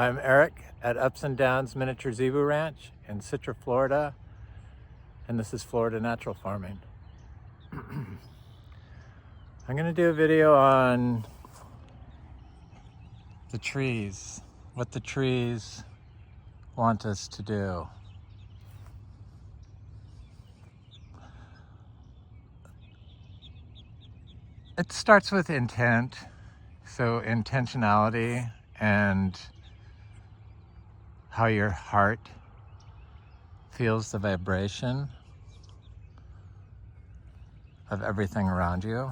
I'm Eric at Ups and Downs Miniature Zebu Ranch in Citra, Florida, and this is Florida Natural Farming. I'm going to do a video on the trees, what the trees want us to do. It starts with intent, so intentionality and how your heart feels the vibration of everything around you.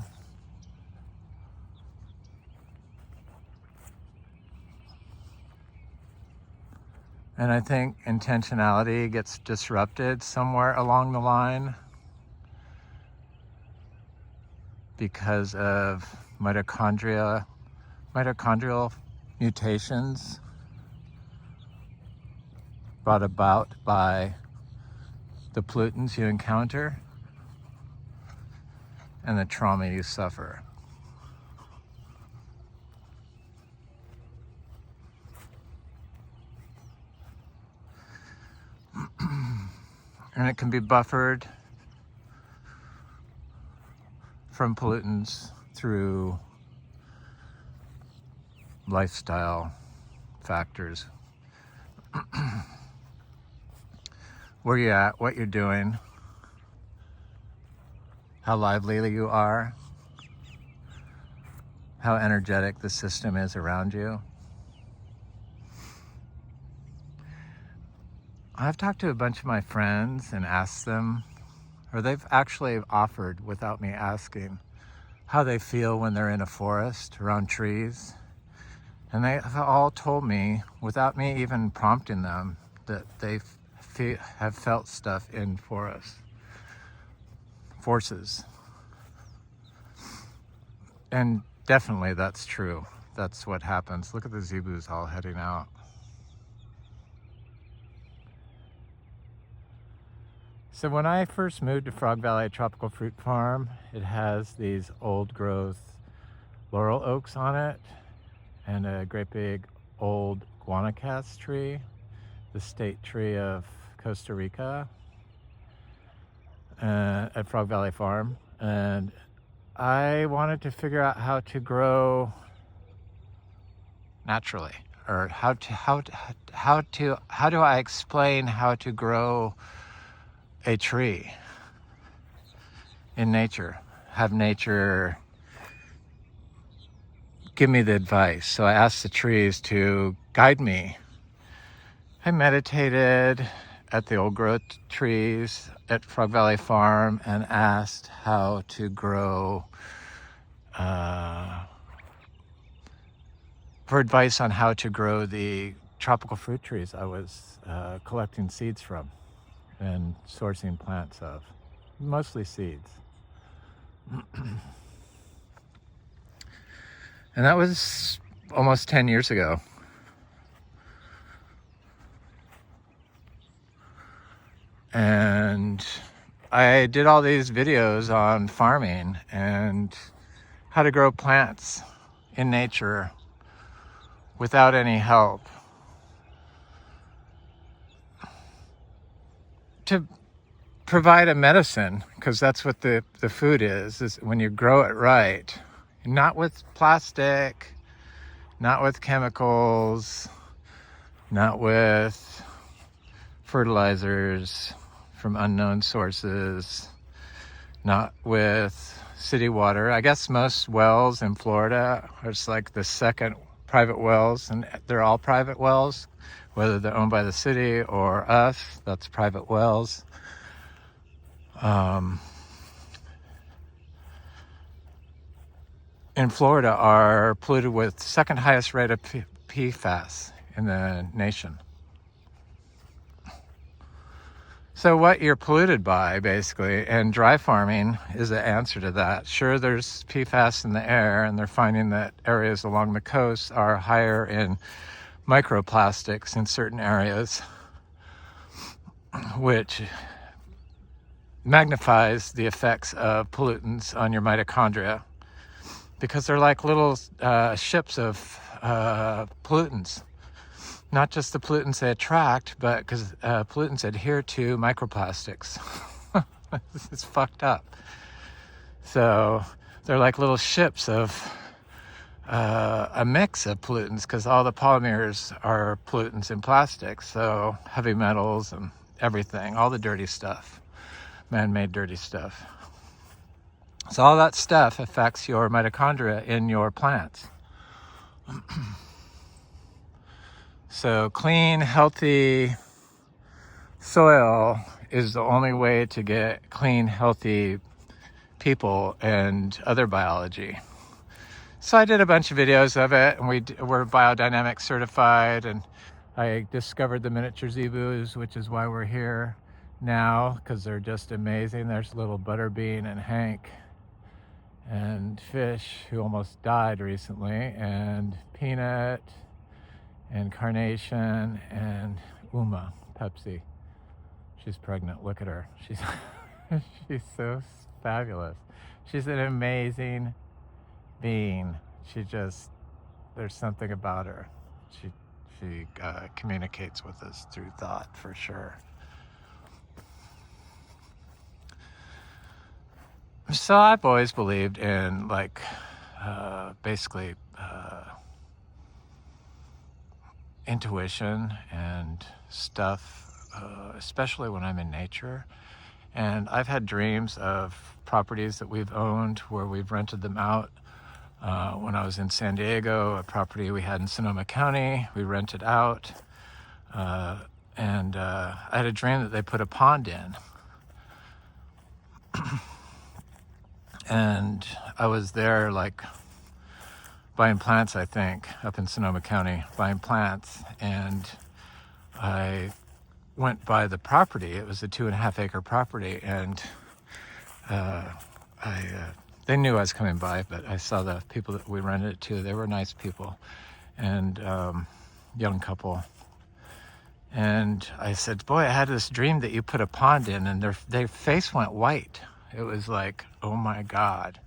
And I think intentionality gets disrupted somewhere along the line because of mitochondrial mutations brought about by the pollutants you encounter and the trauma you suffer. And it can be buffered from pollutants through lifestyle factors. Where you're at, what you're doing, how lively you are, how energetic the system is around you. I've talked to a bunch of my friends and asked them, or they've actually offered without me asking, how they feel when they're in a forest around trees. And they have all told me, without me even prompting them, that they have felt stuff in forces. And definitely that's true. That's what happens. Look at the zebus all heading out. So when I first moved to Frog Valley Tropical Fruit Farm, it has these old growth laurel oaks on it and a great big old guanacaste tree, the state tree of Costa Rica, at Frog Valley Farm. And I wanted to figure out how to grow naturally, or how do I explain how to grow a tree in nature, have nature give me the advice. So I asked the trees to guide me. I meditated at the old growth trees at Frog Valley Farm and asked how to grow, for advice on how to grow the tropical fruit trees I was collecting seeds from and sourcing plants of, mostly seeds. And that was almost 10 years ago. And I did all these videos on farming and how to grow plants in nature without any help, to provide a medicine, because that's what the food is when you grow it right. Not with plastic, not with chemicals, not with fertilizers from unknown sources, not with city water. I guess most wells in Florida are just like the second private wells, and they're all private wells, whether they're owned by the city or us, that's private wells. In Florida are polluted with second highest rate of PFAS in the nation. So what you're polluted by, basically, and dry farming is the answer to that. Sure, there's PFAS in the air, and they're finding that areas along the coast are higher in microplastics in certain areas, which magnifies the effects of pollutants on your mitochondria, because they're like little ships of pollutants Not just the pollutants they attract, but because pollutants adhere to microplastics. This is fucked up. So they're like little ships of a mix of pollutants, because all the polymers are pollutants in plastics. So heavy metals and everything, all the dirty stuff, man-made dirty stuff. So all that stuff affects your mitochondria in your plants. So clean, healthy soil is the only way to get clean, healthy people and other biology. So I did a bunch of videos of it, and we're biodynamic certified, and I discovered the miniature zebus, which is why we're here now, because they're just amazing. There's little Butterbean and Hank and Fish, who almost died recently, and Peanut and Carnation and Uma, Pepsi. She's pregnant. Look at her. She's she's so fabulous. She's an amazing being. There's something about her. She communicates with us through thought, for sure. So I've always believed in basically intuition and stuff, especially when I'm in nature. And I've had dreams of properties that we've owned where we've rented them out. When I was in San Diego, a property we had in Sonoma County, we rented out. And I had a dream that they put a pond in. And I was there buying plants, I think, up in Sonoma County, buying plants. And I went by the property. It was a 2.5 acre property. And they knew I was coming by, but I saw the people that we rented it to. They were nice people, and young couple. And I said, boy, I had this dream that you put a pond in, and their face went white. It was like, oh my God.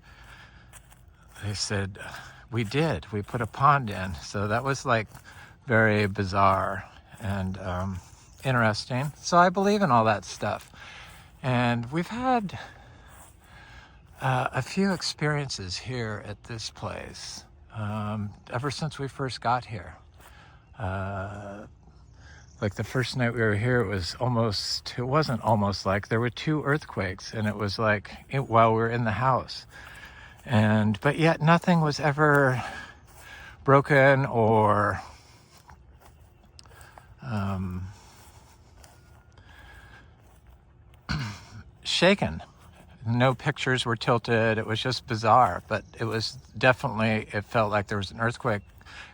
They said, we did. We put a pond in. So that was very bizarre and interesting. So I believe in all that stuff. And we've had a few experiences here at this place ever since we first got here. The first night we were here, it wasn't almost there were 2 earthquakes, and it was while we were in the house. But yet nothing was ever broken or shaken. No pictures were tilted. It was just bizarre, but it felt like there was an earthquake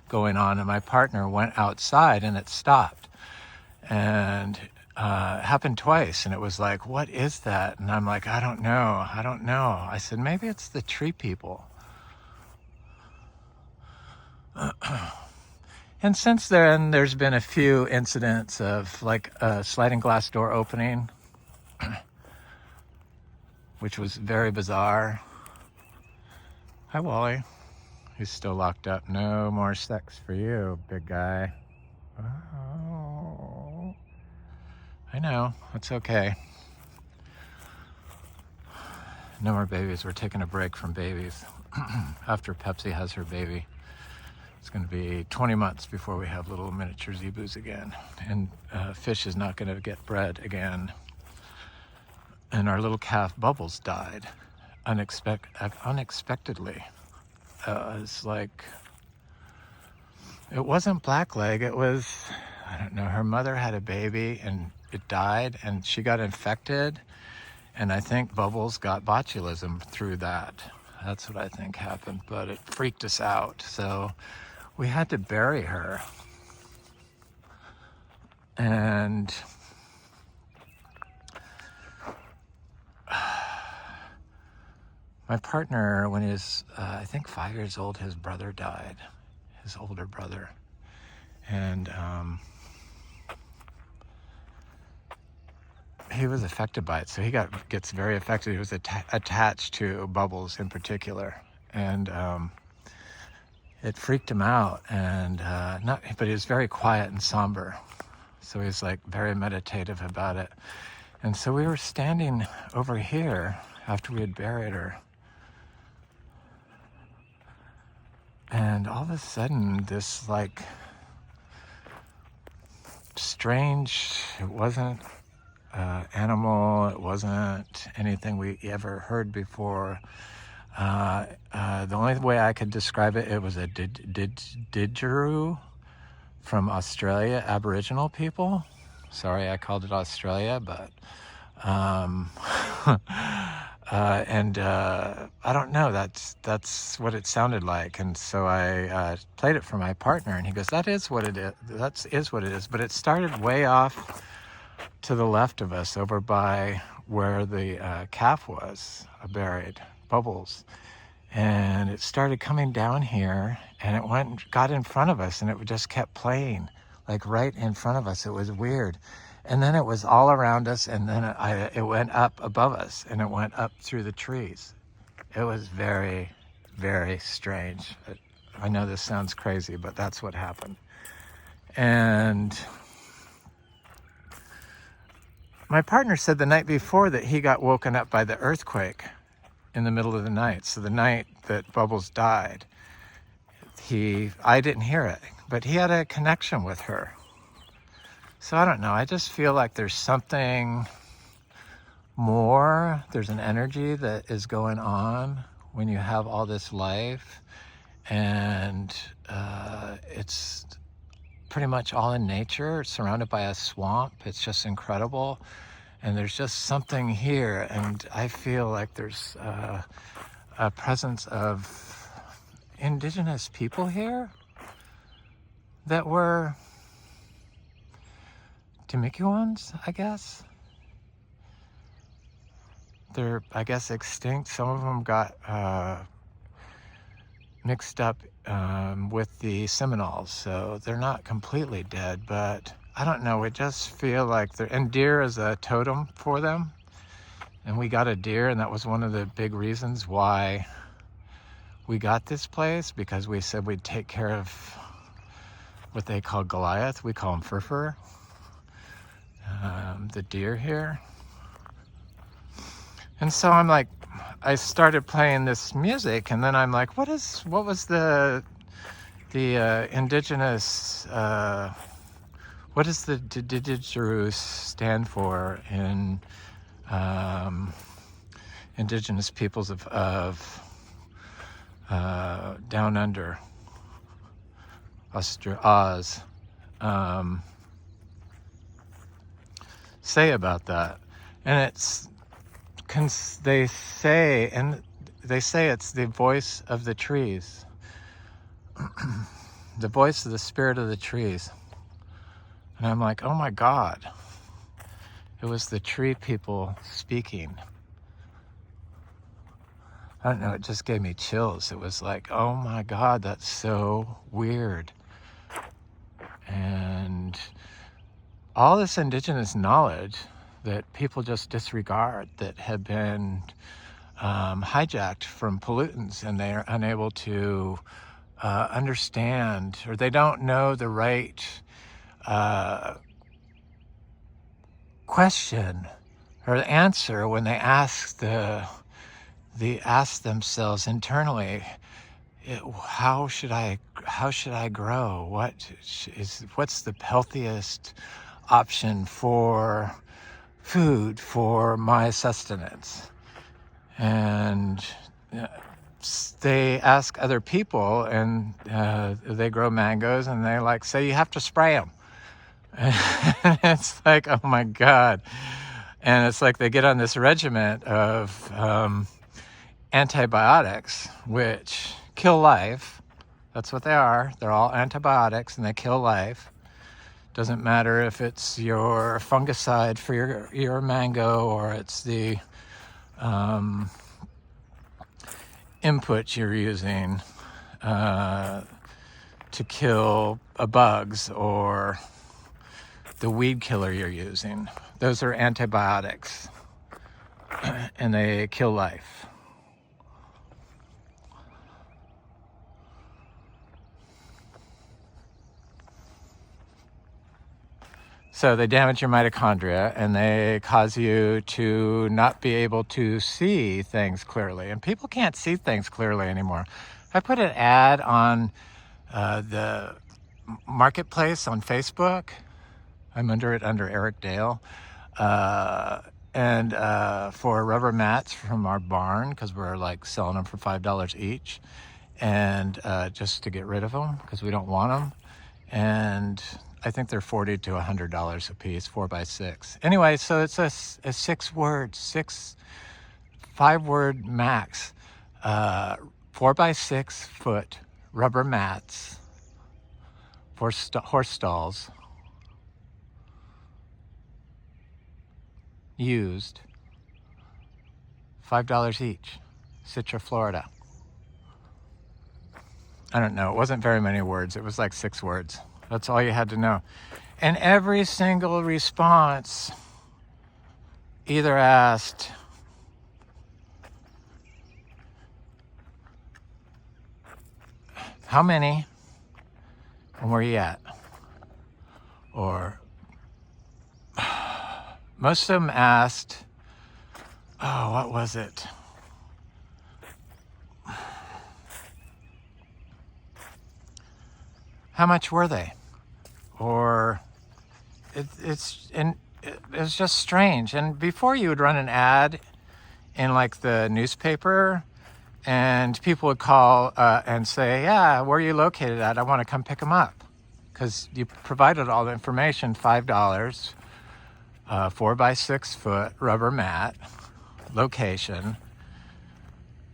going on, and my partner went outside and it stopped. And it happened twice, and it was what is that? And I'm like, I don't know. I said, maybe it's the tree people. And since then, there's been a few incidents of a sliding glass door opening, which was very bizarre. Hi, Wally. He's still locked up. No more sex for you, big guy. Oh, I know. It's okay. No more babies. We're taking a break from babies. After Pepsi has her baby, it's going to be 20 months before we have little miniature zebus again. And Fish is not going to get bred again. And our little calf Bubbles died unexpectedly. It wasn't blackleg. It was, I don't know, her mother had a baby and it died, and she got infected. And I think Bubbles got botulism through that. That's what I think happened, but it freaked us out. So we had to bury her. And my partner, when he was, I think 5 years old, his brother died, his older brother. And he was affected by it. So he gets very affected. He was attached to Bubbles in particular. And it freaked him out, and but he was very quiet and somber. So he's like very meditative about it. And so we were standing over here after we had buried her. And all of a sudden, this like strange, it wasn't animal, it wasn't anything we ever heard before. The only way I could describe it, it was a didgeridoo from Australia, Aboriginal people. Sorry, I called it Australia, but I don't know. That's what it sounded like, and so I played it for my partner, and he goes, "That is what it is. That is what it is." But it started way off to the left of us, over by where the calf was buried, Bubbles. And it started coming down here, and it went and got in front of us, and it just kept playing, like right in front of us. It was weird. And then it was all around us, and then it went up above us, and it went up through the trees. It was very, very strange. I know this sounds crazy, but that's what happened. And my partner said the night before that he got woken up by the earthquake in the middle of the night. So the night that Bubbles died, I didn't hear it, but he had a connection with her. So I don't know. I just feel like there's something more. There's an energy that is going on when you have all this life, and it's pretty much all in nature, surrounded by a swamp. It's just incredible. And there's just something here, and I feel like there's a presence of indigenous people here that were Timucuans, I guess. They're, I guess, extinct. Some of them got mixed up with the Seminoles, so they're not completely dead, but I don't know, we just feel like and deer is a totem for them, and we got a deer, and that was one of the big reasons why we got this place, because we said we'd take care of what they call Goliath. We call him Furfur, the deer here. And so I'm like, I started playing this music, and then I'm like, what was the indigenous, what does the didgeridoo stand for in indigenous peoples of down under, Oz, say about that? And they say it's the voice of the trees, the voice of the spirit of the trees. And I'm like, oh my God, it was the tree people speaking. I don't know, it just gave me chills. It was like, oh my God, that's so weird. And all this indigenous knowledge that people just disregard, that have been hijacked from pollutants, and they are unable to understand, or they don't know the right question or answer when they ask ask themselves internally, how should I grow? What's the healthiest option for food for my sustenance? And they ask other people, and they grow mangoes, and they like say you have to spray them. It's like, oh my God. And it's like they get on this regimen of antibiotics, which kill life. That's what they are. They're all antibiotics, and they kill life. Doesn't matter if it's your fungicide for your mango, or it's the input you're using to kill bugs, or the weed killer you're using. Those are antibiotics, and they kill life. So they damage your mitochondria and they cause you to not be able to see things clearly. And people can't see things clearly anymore. I put an ad on the marketplace on Facebook. I'm under Eric Dale. And for rubber mats from our barn, because we're like selling them for $5 each. And just to get rid of them because we don't want them. And I think they're $40 to $100 a piece, 4x6. Anyway, so it's a 5-word max, 4x6 foot rubber mats for horse stalls, used, $5 each, Citra, Florida. I don't know, it wasn't very many words. It was like 6 words. That's all you had to know. And every single response either asked, how many and where you at? Or most of them asked, oh, what was it? How much were they? Or it's just strange. And before you would run an ad in like the newspaper, and people would call and say, yeah, where are you located at? I want to come pick them up. Because you provided all the information, $5, 4x6 foot rubber mat, location,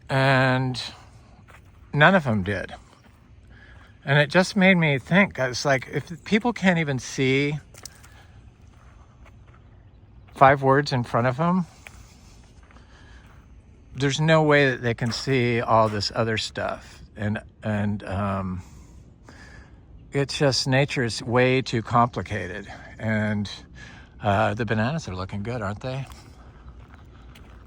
and none of them did. And it just made me think, it's like, if people can't even see 5 words in front of them, there's no way that they can see all this other stuff. And it's just, nature's way too complicated. And the bananas are looking good, aren't they?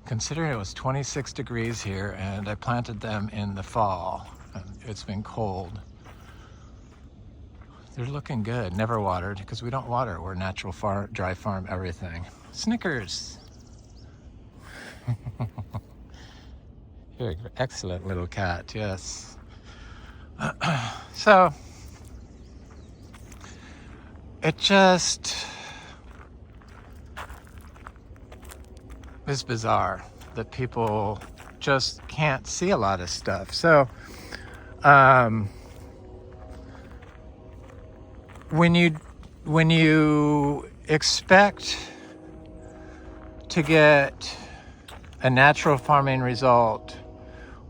Considering it was 26 degrees here and I planted them in the fall, and it's been cold. They're looking good. Never watered, because we don't water. We're natural dry farm everything. Snickers. You're an excellent little cat, yes. So, it just is bizarre that people just can't see a lot of stuff. So, when you expect to get a natural farming result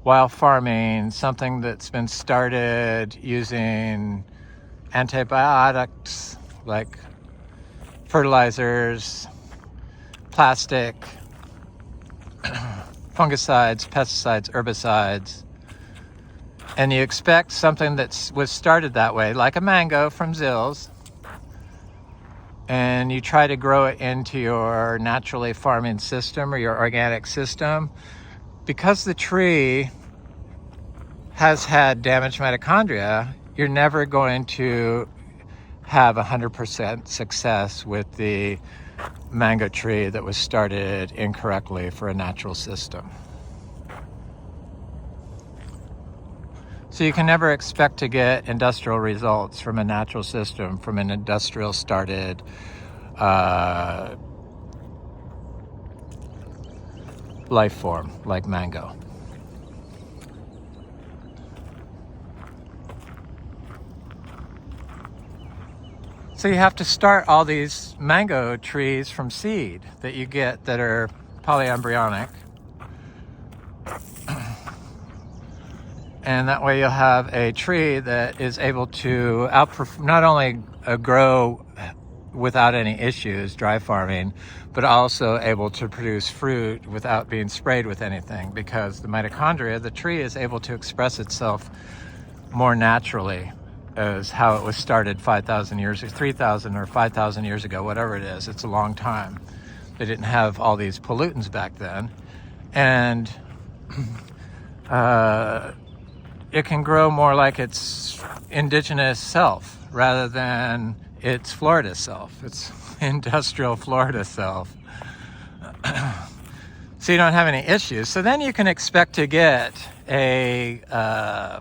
while farming something that's been started using antibiotics like fertilizers, plastic, fungicides, pesticides, herbicides, and you expect something that was started that way, like a mango from Zills, and you try to grow it into your naturally farming system or your organic system, because the tree has had damaged mitochondria, you're never going to have 100% success with the mango tree that was started incorrectly for a natural system. So you can never expect to get industrial results from a natural system, from an industrial started life form like mango. So you have to start all these mango trees from seed that you get that are polyembryonic. And that way you'll have a tree that is able to not only grow without any issues, dry farming, but also able to produce fruit without being sprayed with anything, because the mitochondria, the tree, is able to express itself more naturally as how it was started 5,000 years or 3,000 or 5,000 years ago, whatever it is. It's a long time. They didn't have all these pollutants back then. And it can grow more like its indigenous self rather than it's Florida self. It's industrial Florida self. So you don't have any issues. So then you can expect to get a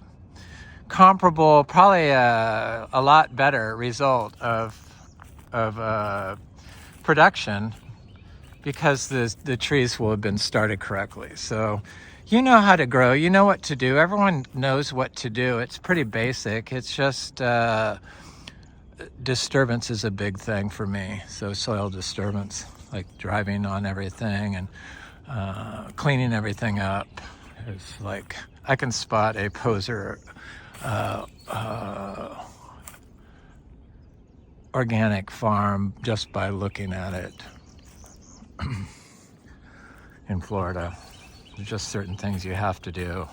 comparable, probably a lot better result of production, because the trees will have been started correctly. So you know how to grow, you know what to do. Everyone knows what to do. It's pretty basic. It's just disturbance is a big thing for me. So soil disturbance, like driving on everything and cleaning everything up, is like, I can spot a poser organic farm just by looking at it. In Florida, there's just certain things you have to do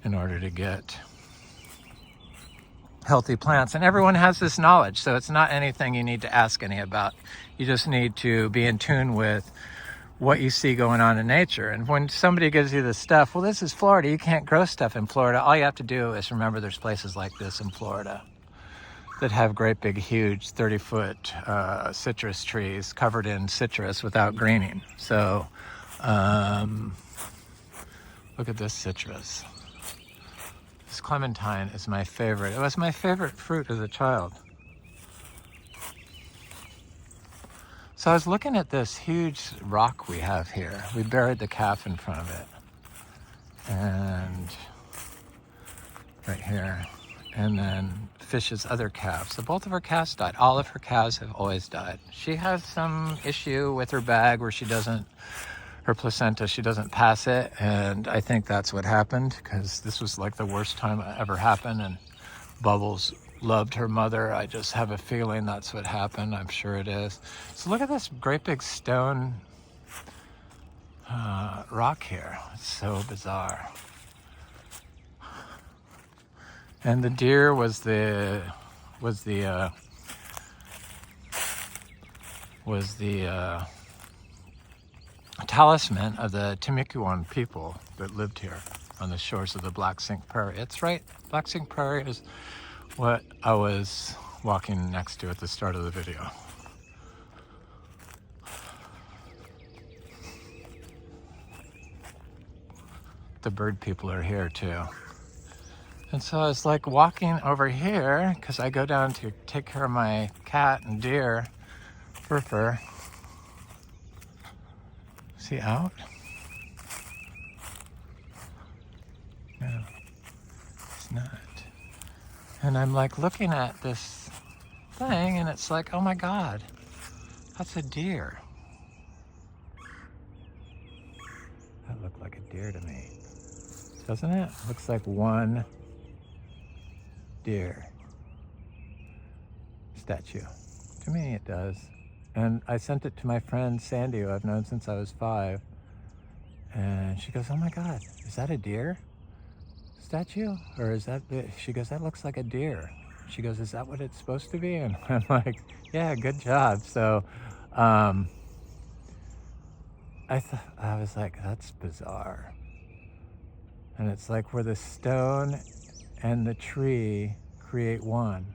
in order to get healthy plants, and everyone has this knowledge, so it's not anything you need to ask any about. You just need to be in tune with what you see going on in nature. And when somebody gives you this stuff, well, this is Florida, you can't grow stuff in Florida, all you have to do is remember there's places like this in Florida that have great big huge 30-foot citrus trees covered in citrus without greening. So look at this citrus. This clementine is my favorite. It was my favorite fruit as a child. So I was looking at this huge rock we have here. We buried the calf in front of it. And right here. And then Fish's other calves. So both of her calves died. All of her calves have always died. She has some issue with her bag where she doesn't, her placenta, she doesn't pass it. And I think that's what happened, because this was like the worst time it ever happened. And Bubbles loved her mother. I just have a feeling that's what happened. I'm sure it is. So look at this great big stone rock here. It's so bizarre. And the deer was the talisman of the Timucuan people that lived here on the shores of the Black Sink Prairie. It's right, Black Sink Prairie is what I was walking next to at the start of the video. The bird people are here too. And so I was like walking over here, because I go down to take care of my cat and deer, Fur. Is he out? No, he's not. And I'm like looking at this thing, and it's like, oh my God, that's a deer. That looked like a deer to me, doesn't it? Looks like one deer statue. To me it does. And I sent it to my friend Sandy, who I've known since I was 5. And she goes, oh my God, is that a deer statue? Or is that, she goes, that looks like a deer. She goes, is that what it's supposed to be? And I'm like, yeah, good job. So I was like, that's bizarre. And it's like where the stone and the tree create one,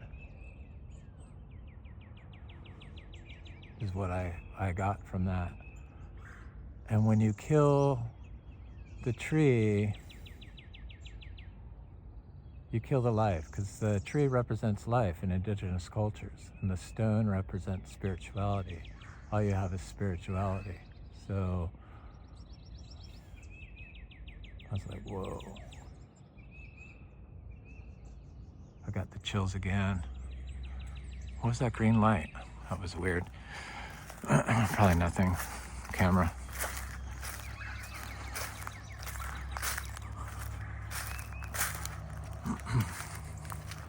is what I got from that. And when you kill the tree, you kill the life, because the tree represents life in indigenous cultures, and the stone represents spirituality. All you have is spirituality. So I was like, whoa. I got the chills again. What was that green light? That was weird. Probably nothing. Camera.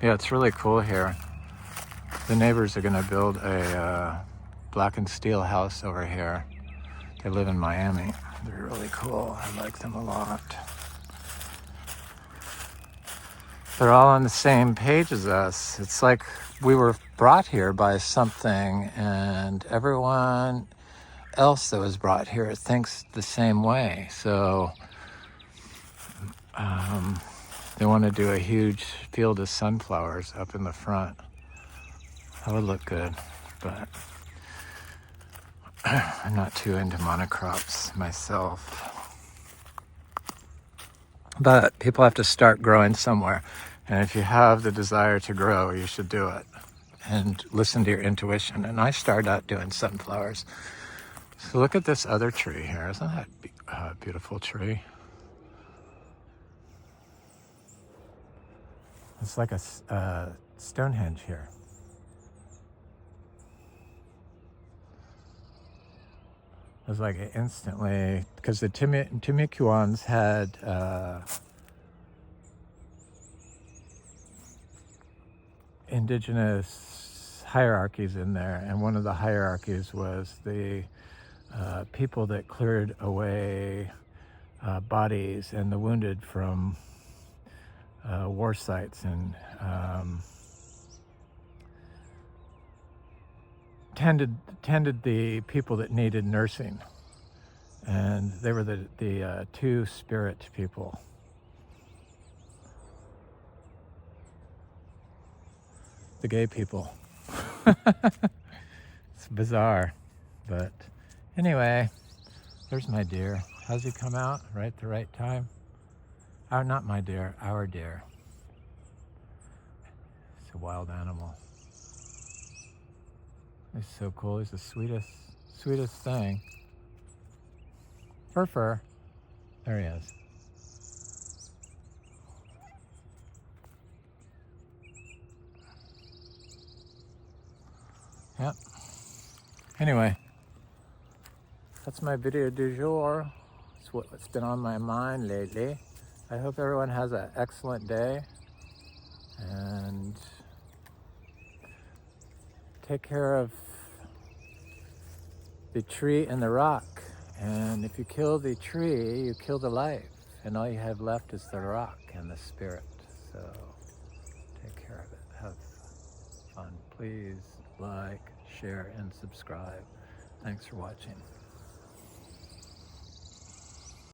Yeah, it's really cool here. The neighbors are gonna build a black and steel house over here. They live in Miami. They're really cool. I like them a lot. They're all on the same page as us. It's like we were brought here by something, and everyone else that was brought here thinks the same way. So they want to do a huge field of sunflowers up in the front. That would look good, but I'm not too into monocrops myself. But people have to start growing somewhere. And if you have the desire to grow, you should do it. And listen to your intuition. And I started out doing sunflowers. So look at this other tree here. Isn't that a beautiful tree? It's like a Stonehenge here. It was like instantly, because the Timucuans had indigenous hierarchies in there, and one of the hierarchies was the people that cleared away bodies and the wounded from war sites, and tended the people that needed nursing, and they were the two spirit people. The gay people. It's bizarre, but anyway, there's my deer. How's he come out? Right at the right time? Not my deer, our deer. It's a wild animal. He's so cool. He's the sweetest thing. Fur. There he is. Yep. Anyway, that's my video du jour. It's what's been on my mind lately. I hope everyone has an excellent day, and take care of the tree and the rock. And if you kill the tree, you kill the life, and all you have left is the rock and the spirit. So take care of it. Have fun. Please like, share, and subscribe. Thanks for watching.